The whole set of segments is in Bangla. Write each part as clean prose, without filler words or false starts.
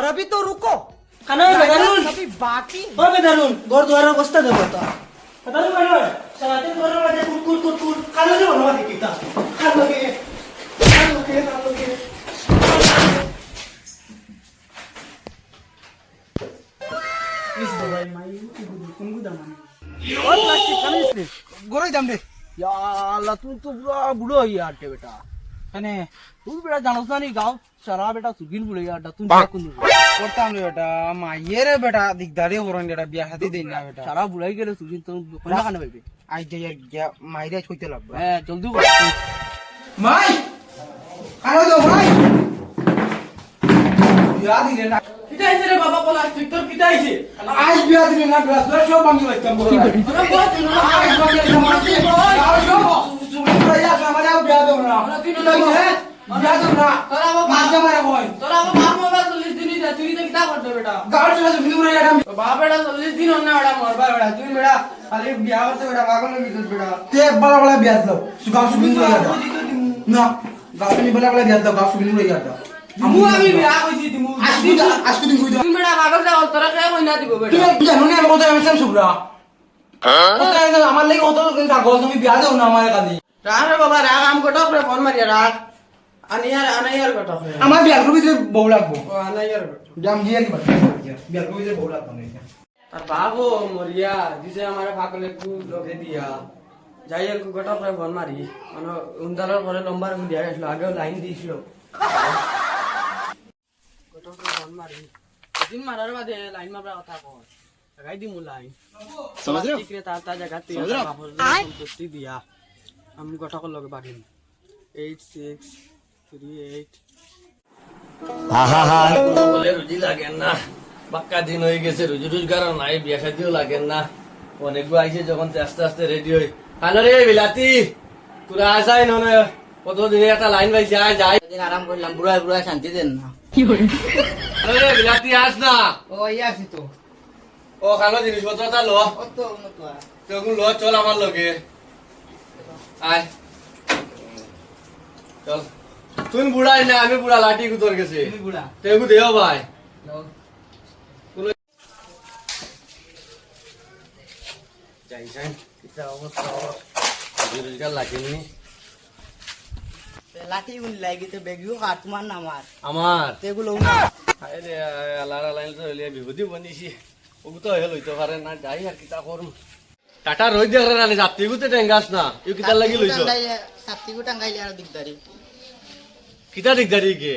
अभी तो रुको खाना बेदारुन अभी बाकी ओ बेदारुन घर द्वार अवस्था देबो तो बेदारुन खाना साराते घर मध्ये कुर खाना दे बनवा दे किता खाना के इस दवाई माई कुंगु दमाने और प्लास्टिक खाने इसलिए गोरे जाम दे या अल्लाह तू तो पूरा बुढ़ो ही यार के बेटा कने तू बेटा जानस ना नहीं गांव सारा बेटा सुगिन बुढ़ो यार तू क्या कुंदु করতাম রে বেটা মাইয়ে রে বেটা দিগদারি করন যেটা বিয়া হাতি দেই না বেটা सारा बुढ़ाई गेले सुगिन तो कोना खाना पाइबे আই যে মাইরে কইতে লাগবে ए जल्दी মাই খালো দাও ভাই বিয়া দিলে না किता आइছে रे बाबा प्लास्टिक तो किता आइছে আজ বিয়া দিলে না গ্লাস সব ভাঙি বাইতাম বড় अरे बहुत दिन আজ ভাঙি সমাজে আর সব তুমি ইয়া আমারে বিয়া দাও না तीन लोग है বিয়া দাও না তোরা বাবা মাঝে মারে কই তোরা বাবা মার মোবাইল 40 দিন যা তুই তো কিতা করতে বেটা গাড় চলে তুমি উড়ে যাম বাবা বেটা 40 দিন না বেটা মরবা বেটা তুই বেটা খালি বিয়া করতে বেটা পাগল হয়ে গেছিস বেটা তে বড় বড় বিয়া দাও সুগাম সুবিন উড়ে যাও না গাছনি বড় বড় বিয়া দাও গাছ সুবিন উড়ে যাও আমু আমি বিয়া কইছি দিমু আজকে দিন কই দাও তুই বেটা পাগল যা তোরা কে কই না দিব বেটা তুমি জানো না আমি কথা আমি সেম সুবরা আমার লাগি কত দিন থাকো তুমি বিয়া দাও না আমার কাছে রাগ রে বাবা রাগ আম কটক রে ফোন মারিয়া রাগ আনাইয়ার কটক আমার বিয়ার ভিতরে বউ লাগবো ও আনাইয়ার কটক জাম জিয়া কি বাত বিয়ার ভিতরে বউ লাগবো না তার বাবু মরিয়া দিছে আমারে পাগলে কু লগে দিয়া যাইয়ের কু কটক রে ফোন মারি মানে উন্দালর পরে লম্বার কু দিয়া আসলো আগেও লাইন দিছিল কটক রে ফোন মারি দিন মারার বাদে লাইন মারবার কথা কই লাগাই দিমু লাইন समझ रहे हो ठीक रे ता जगह তে বাবুর সম্পত্তি দিয়া আমি কটকের লগে বাগিন 8638 বলে রুজি লাগেন না বাক্কা দিন হয়ে গেছে রুজি রোজগার নাই বিয়া শাদিও লাগেন না অনেকগুলো আইছে যখন আস্তে আস্তে রেডি হই কালো রে বিলাতি তোরা আসাই ননে কতদিনে একটা লাইন পাইছে আয় যাই দিন আরাম করলাম বুড়া বুড়া শান্তি দেন না কালো রে বিলাতি আস না ও ইয়াছি তো ও কালো জিনিসপত্রটা লো কত উন্নত তখন লো চল আমার লগে আয় চল তুই বুড়াই না আমি বুড়া লাঠি গুতর গেছে তুমি বুড়া তেগু দেও ভাই যাই যাই কিটা অবস্থা রুজি রোজগার লাগেনি লাঠি গুন লাগিতে বেগিও কাটমান নামার আমার তেগুলো আরে আলারা লাইন তো হইলে বিভূতি বনিছি ওগু তো হেল হইতো পারে না যাই আর কিটা করুম টাটা রই দেখরে না যাত্রী গুতে টেঙ্গাস না ইউ কিটা লাগি লইছো সাপ্তি গো টাঙ্গাইলে আর দিগদারি কিটা দিগদারি কে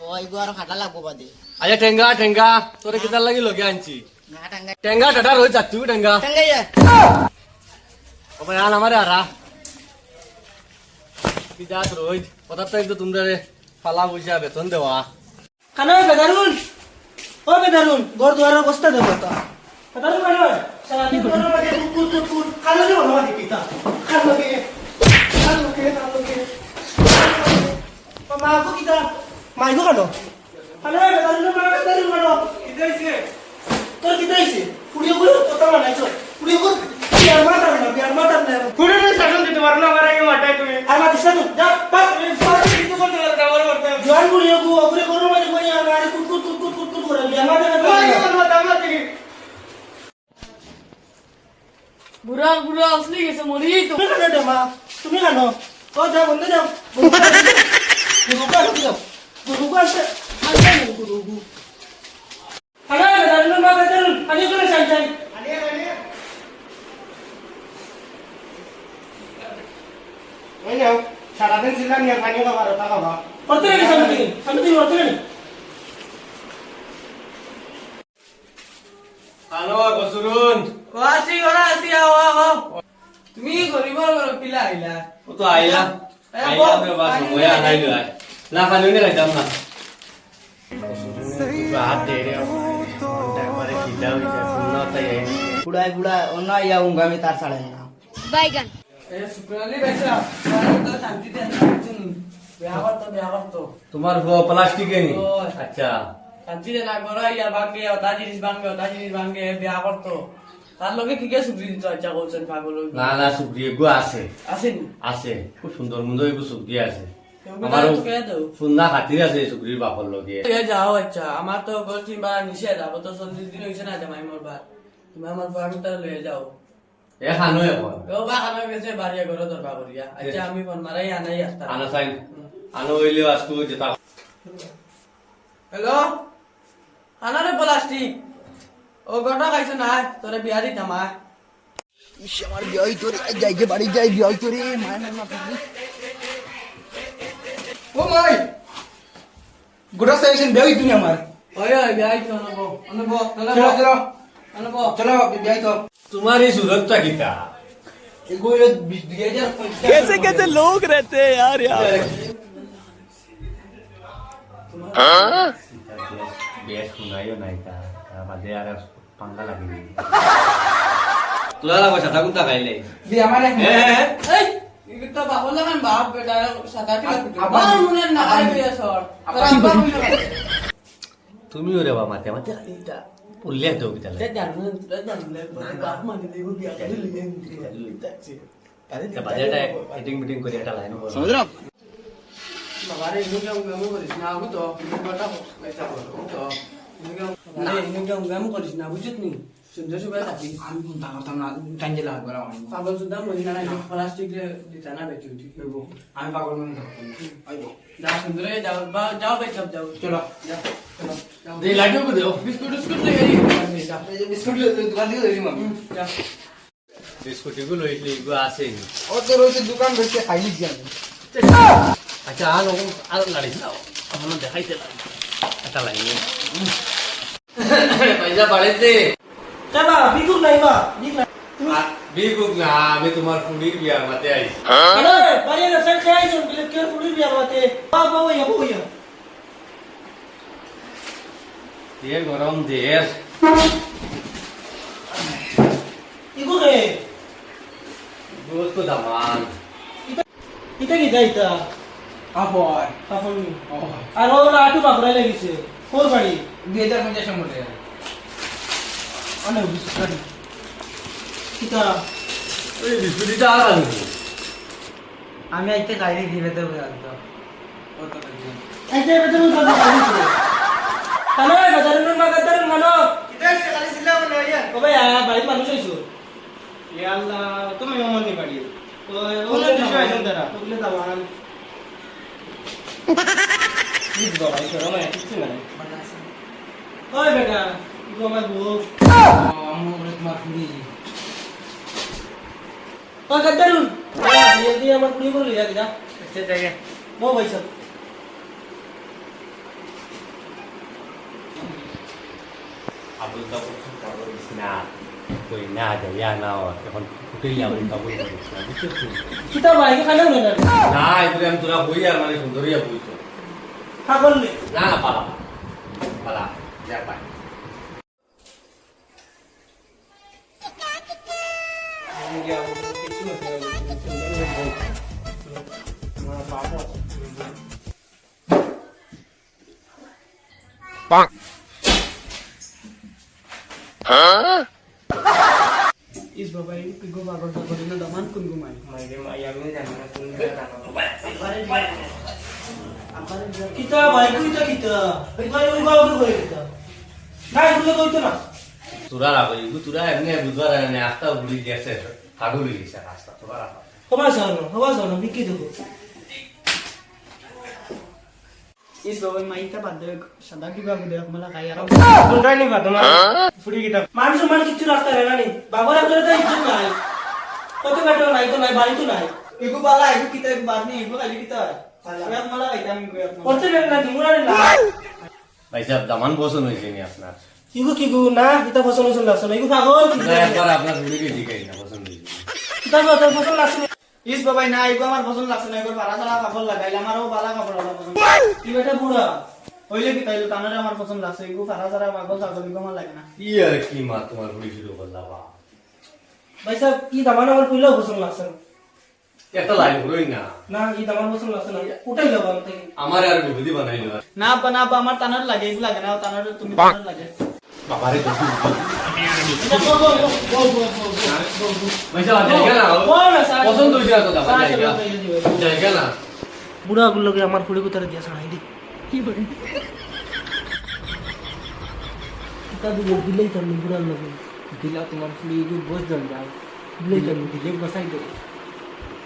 ওই গো আর খাটা লাগবো বাদে আয়া টেঙ্গা টেঙ্গা তোরে কিটা লাগি লগে আনছি না টাঙ্গাই টেঙ্গা টাটা রই যাত্রী গু টেঙ্গা টাঙ্গাইয়া ও ভাই আন আমারে আরা কি যাত রই কথা তো তোমরা ফালা পয়সা বেতন দেওয়া খানা বেদারুন ও বেদারুন ঘর দ্বার অবস্থা দেবো তো বেদারুন খানা সারাদিন ঘর मध्ये কুর খানা দে बनवा दे किता खाना के माको किता माइको खानो खाना बेदारुन खानो किताइसे तो किताइसे पुडियो गुलो तो बनाइছো पुडियो गुलो बिहार माता ना पुडियो ने शासन दिते पारो ना मारा के वाटाय तुम्ही आ मा दिसतो जा पास किती कोण त्यावर वरते जवान पुडियो गु अगरे करू मध्ये कोणी गाडी कुट करे बिहार माता ना बुरा बुरा असली कैसे मरी तो खाना दे मां तुम्ही खानो तो जा बंद जाओ गुरु का से खाना नहीं गुरु खाना बेदारुन मा बेदारुन आणि कोण सांगताय आणि नाही ना सारा दिन जिल्हा निया पाणी का मारता का बा पडते रे समती होते रे কালো বসুরুন वासी आओ তুমি গরিবর পিলা আইলা ও তো আইলা আইলা তো বাস মোয়া নাই লয় না পানি নে রাইতাম না বাদ দে রে তারপরে খিদা হইছে শুননা তাই বুড়াই বুড়া অন্য ইয়া উঙ্গামি তার ছাড়েন না বাইগান এ শুক্রালি বেচা তো শান্তি দেন তুমি বিয়া করতো তোমার প্লাস্টিক নি আচ্ছা শান্তি দেন গরা ইয়া ভাগে ওটা জিনিস ভাঙে বিয়া করতো তার লগে কি কে সুগ্রি দিতে আচ্ছা বলছেন পাগল না না সুপ্রিয় গো আছে আসেন আছে খুব সুন্দর সুন্দর এগো সুপ্রিয় আছে আমারও তোকে দাও সুন্দা খাতির আছে চুকরির বাপর লগে এ যাও আচ্ছা আমার তো ঘর চিনবা নিষে যাবো তো 40 দিন হয়েছে না জামাই মোর বার তুমি আমার ফার্মটা লয়ে যাও এ খানো এখন ও বা খানা গেছে বাড়িয়া ঘর দরকার করিয়া আচ্ছা আমি ফোন মারাই আনাই আসতা আনো সাইন আনো হইলে আজকে যেটা হ্যালো আনারে প্লাস্টিক ও গটা খাইছ না তোরে বিয়া দিতাম আমার বিয়াই তোরে যাই যে বাড়ি যাই বিয়াই তোরে ও মাই গোটা সাইছেন বিয়াই তুমি আমার ওই ওই বিয়া দিতে অনবো অনবো চলো চলো অনবো চলো বিয়াই তো তোমার এই সুরতটা কিতা এগো 20,000 कैसे कैसे लोग रहते हैं यार বেশ শুনাইও নাই তা বাদে আর পাঙ্গা লাগি তোরা লাগো সাদা কুত্তা খাইলে বি আমারে এই ইগতা বাবল লাগান বাপ বেটা সাদা কি আব্বা। আমার মনে না আই বিয়া সর তোর আব্বা কইলো তুমি ওরে বাবা মাতে মাতে এটা উল্লেখ দাও কিতা তে জানো তে জানলে বাপ মানে দেব বিয়া করে লিয়ে বাজেটা এডিটিং মিটিং করে একটা লাইন বল বাবারে ইনুকে উঙ্গাম করিস না আগু তো গটা পয়সা করো তো ইনুকে উঙ্গাম করিস না বুঝছিস নি সুন্দর সুন্দর থাকি আমি কোন টাকা করতাম না টাইম লাগবে আমার পাগল সুদা মহিলা নাই প্লাস্টিক দিতা না বেচি উঠি আমি পাগল মনে আইবো যাও সুন্দর যাও যাও বেচব যাও চলো যাও চলো যাও দে লাগো কো দেও বিস্কুট বিস্কুট লেগে যাও এই যে বিস্কুট দোকান দিয়ে দিই মামি যাও বিস্কুট এগুলো লইলে এগুলো আছে ও তো রয়েছে দোকান বসে খাই লিছি আমি আচ্ছা আর লাড়ি দাও আমার দেখাইতে লাগে একটা লাইন পয়সা বাড়াইতে কেবা বিকুক নাই বা বিক নাই তুমি বিগুক না আমি তোমার ফুডির বিয়ার মাতে আইছি আরে বাড়ি না সাইড খাই শুন বলে কে পুলিশ বিয়া বাতে বাবা ওইয়া দিয়ে গরম দের ইগো রে বহুত তো দামান ইটা কি যাইতা আবার কাফনি আর ওরা আটু বাকরা লাগিছে কোর বাড়ি 2050 মধ্যে অনেক বিস্কুট কিতা ওই বিস্কুটটা আর আনবো আমি আইতে খাইলে দিবে তো জানতো আইতে বেতন দাদা লাগিছে কানা বাজারের মাগাদার মানো কিতা সে খালি ছিল বলে ইয়া ও ভাই বাড়ি মানুষ হইছো ইয়া আল্লাহ তুমি মমনি বাড়ি তো কোন বিষয় আছে তারা ওগুলো দামান প্লিজ বাবা এই করো না কিছু না ওই বেটা ইগো আমার বউ আমু তোমার পুরি ও গদ্দারুন ये দিয়ে আমার পুরি করে লিয়া দিদা আচ্ছা জায়গা বউ ভাইসা আবুল কাবুল করিস না কই না যাইয়া না এখন ফুটেই আবুল কাবুল করিস না বুঝছিস কিতা ভাই খানা না না এগুলো আমি তোরা বই আর মানে সুন্দরিয়া বই তো পাগল নে না না পালা পালা যা পাই इस बाबा इगो बाबा का बड़ी ना दमान कुन घुमाई মাইরে মাইয়া আমি জানি না তুমি জানো কিতা ভাই কইতা কিতা ভাই ভাই ওই বাবু কই কিতা না এগুলো কইতো না তোরা রাখো এগুলো তোরা এমনি বুধবার এনে আস্তা ঘুরি গেছে কাগু গেছে রাস্তা তোরা রাখো হবা জানো বিকি দেবো इस बाबा माई का बात दे सदा की बाबू दे मला काय यार কোনটাই নিবা তোমার ফুরি কিতা মানুষ মান কিছু রাখতে রে না নি বাবার আপনার তো ইজ্জত নাই কত বেটা নাই তো নাই বাড়ি তো নাই इगो बाला इगो किता बात नहीं इगो खाली किता मैं मला काय আমি কই আপনা করতে রে না দিমুরা রে না ভাই সাহেব দামান বসন হয়েছে নি আপনার কিগু কিগু না কিতা ফসল ফসল লাগছে না ইগু পাগল না একবার আপনার ঘুরিকে জিগাই না বসন হয়েছে কিতা ফসল লাগছে না इस बाबा ना इगो আমার পছন্দ লাগছে না ইগো পারা সারা কাপড় লাগাইলা আমারও বালা কাপড় লাগা পছন্দ কি বেটা বুড়া হইলে কি তাইলো তানারে আমার পছন্দ লাগছে ইগো পারা সারা পাগল ছাগল ইগো আমার লাগে না ই আর কি মা তোমার ঘুরি শুরু করলা বা ভাই সাহেব কি দামান আমার কইলো ফসল লাগছে না একটা লাইন ঘুরোই না না এই দামান ফসল লাগছে না উঠাই যাবো আমি থেকে আমার আর বিভূতি বানাইলো না বানা বা আমার তানার লাগে ইগো লাগে না তানার তুমি তানার লাগে বাবারে দোষ এটা বল বল বল বল ভাই সাহেব জায়গা না বল না স্যার পছন্দ হয়েছে না তো দামান স্যার, জায়গা স্যার, জায়গা না বুড়াগুলোকে আমার ফুড়ি কোথায় দিয়ে ছাড়াই দি কিতা দিলেই তো বুড়ার লোকে দিলা তোমার ফুলি বস জন যাও দিলে তো দিলে বসাই দেবো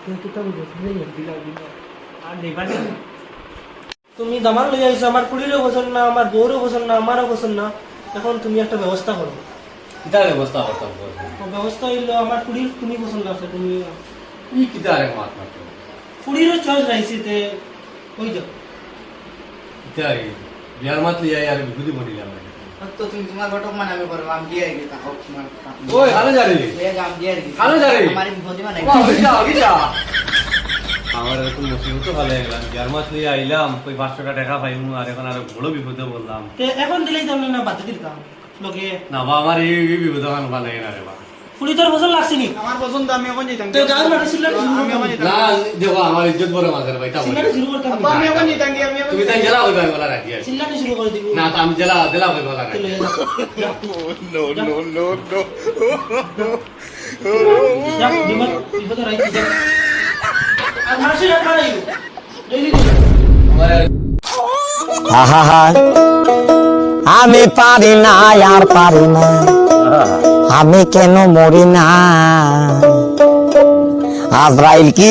তুই কিতা বুঝো দিলেই দিলা দিলা আর দেখবা তুমি দামান লই আইছো আমার ফুড়িরও পছন্দ না আমার বউরও পছন্দ না আমারও পছন্দ না এখন তুমি একটা ব্যবস্থা করো কিতা ব্যবস্থা করতাম তো ব্যবস্থা হইলো আমার ফুড়ির তুমি পছন্দ আছে তুমি ই কিতা রে মাত মাত ফুড়িরও চয়েস রাইছে তে ওই যাও কিতা রে বিয়ার মাত লিয়া আর বিগুদি বডিলাম তো তুমি তোমার ঘটক মানে আমি করবো আমি দিয়ে গেছি হোক তোমার ওই হালে যা রে আমি দিয়ে গেছি হালে যা রে আমার বিপদে মানে আমার এরকম মুসিবত ভালো গেলাম বিয়ার মাত লিয়া আইলাম কই 500 টাকা পাইমু আর এখন আর বড় বিপদে বললাম তে এখন দিলেই তো না বাদ দিতাম লগে না বা আমার এই বিপদ আমার ভালো লাগে না রে বা ফুড়ি তোর পছন্দ লাগছে নি আমার পছন্দ আমি এখন যেতাম তো গান মাটি সিল্লাটি আমি এখন যেতাম না দেখো আমার ইজ্জত বড় মাঝের ভাই তা সিল্লাটি শুরু করতাম আব্বা আমি এখন যেতাম আমি তুমি তাই জেলা হইবা বলা রাখি আছে সিল্লাটি শুরু করে দিব না তা আমি জেলা জেলা হইবা বলা রাখি No, no, no, no. বিপদে রাইছি যা আর মাসি না খাইও ডেইলি আহা আমি পারি না আর পারি না আমি কেন মরি না আজরাইল কি